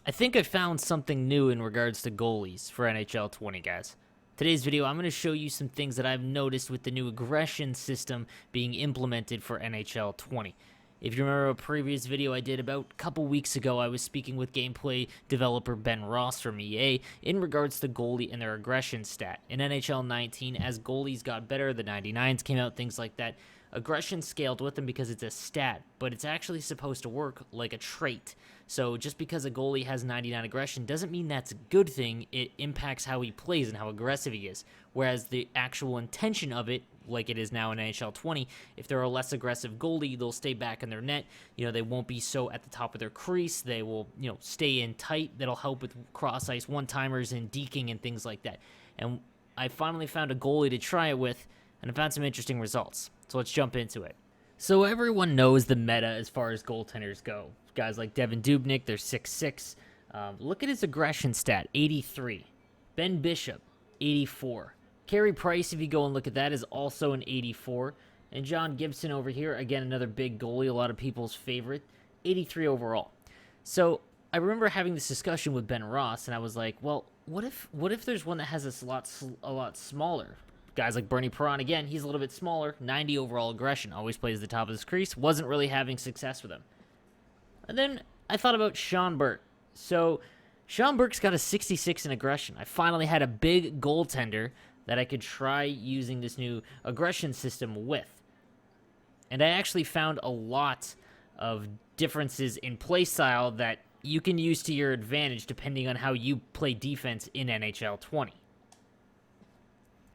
I think I found something new in regards to goalies for NHL 20, guys. Today's video, I'm going to show you some things that I've noticed with the new aggression system being implemented for NHL 20. If you remember a previous video I did about a couple weeks ago, I was speaking with gameplay developer Ben Ross from EA in regards to goalie and their aggression stat. In NHL 19, as goalies got better, the 99s came out, things like that, aggression scaled with them because it's a stat, but it's actually supposed to work like a trait. So just because a goalie has 99 aggression doesn't mean that's a good thing. It impacts how he plays and how aggressive he is. Whereas the actual intention of it, like it is now in NHL 20, if they're a less aggressive goalie, they'll stay back in their net. They won't be so at the top of their crease. They will, stay in tight. That'll help with cross ice one-timers and deking and things like that. And I finally found a goalie to try it with, and I found some interesting results. So let's jump into it. So everyone knows the meta as far as goaltenders go. Guys like DUBNYK, they're 6'6". Look at his aggression stat, 83. Ben Bishop, 84. Carey Price, if you go and look at that, is also an 84. And John Gibson over here, again, another big goalie, a lot of people's favorite, 83 overall. So I remember having this discussion with Ben Ross, and I was like, well, what if there's one that has this a lot smaller? Guys like Bernie Perron, again, he's a little bit smaller, 90 overall aggression, always plays the top of his crease, wasn't really having success with him. And then I thought about Sean Burke. So Sean Burke's got a 66 in aggression. I finally had a big goaltender that I could try using this new aggression system with. And I actually found a lot of differences in play style that you can use to your advantage depending on how you play defense in NHL 20.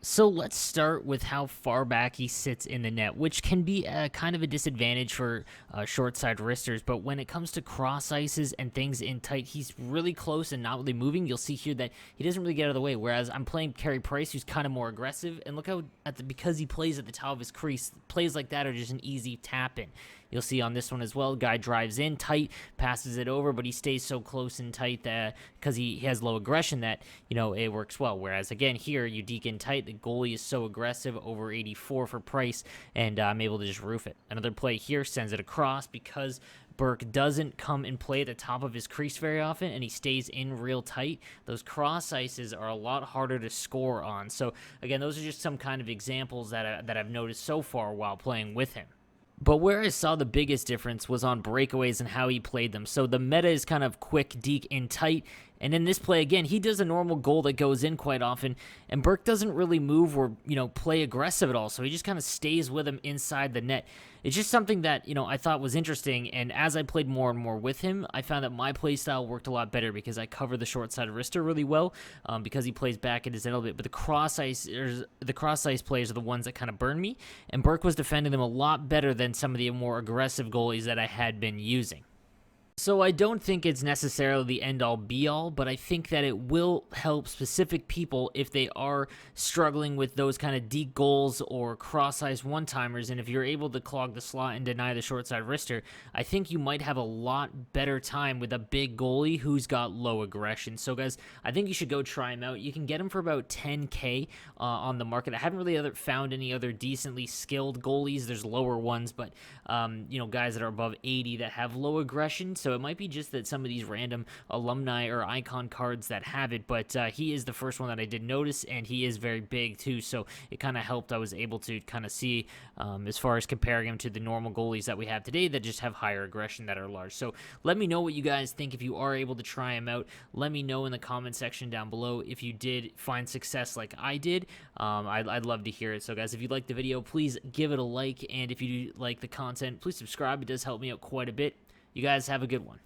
So let's start with how far back he sits in the net, which can be kind of a disadvantage for short side wristers. But when it comes to cross ices and things in tight, he's really close and not really moving. You'll see here that he doesn't really get out of the way. Whereas I'm playing Carey Price, who's kind of more aggressive. And look how, because he plays at the top of his crease, plays like that are just an easy tap in. You'll see on this one as well, guy drives in tight, passes it over, but he stays so close and tight that because he has low aggression that, it works well. Whereas, again, here you deke in tight, the goalie is so aggressive, over 84 for Price, and I'm able to just roof it. Another play here sends it across because Burke doesn't come and play at the top of his crease very often, and he stays in real tight. Those cross ices are a lot harder to score on. So, again, those are just some kind of examples that I've noticed so far while playing with him. But where I saw the biggest difference was on breakaways and how he played them. So the meta is kind of quick, deke, in tight. And in this play, again, he does a normal goal that goes in quite often. And Burke doesn't really move or, play aggressive at all. So he just kind of stays with him inside the net. It's just something that, I thought was interesting. And as I played more and more with him, I found that my play style worked a lot better because I cover the short side wrister really well because he plays back at his end a little bit. But the cross ice players are the ones that kind of burn me. And Burke was defending them a lot better than some of the more aggressive goalies that I had been using. So I don't think it's necessarily the end-all be-all, but I think that it will help specific people if they are struggling with those kind of deep goals or cross-ice one-timers, and if you're able to clog the slot and deny the short-side wrister, I think you might have a lot better time with a big goalie who's got low aggression. So guys, I think you should go try him out. You can get him for about 10K on the market. I haven't really found any other decently skilled goalies. There's lower ones, but guys that are above 80 that have low aggression. So it might be just that some of these random alumni or icon cards that have it, but he is the first one that I did notice, and he is very big too, so it kind of helped. I was able to kind of see as far as comparing him to the normal goalies that we have today that just have higher aggression that are large. So let me know what you guys think if you are able to try him out. Let me know in the comment section down below if you did find success like I did. I'd love to hear it. So guys, if you liked the video, please give it a like, and if you do like the content, please subscribe. It does help me out quite a bit. You guys have a good one.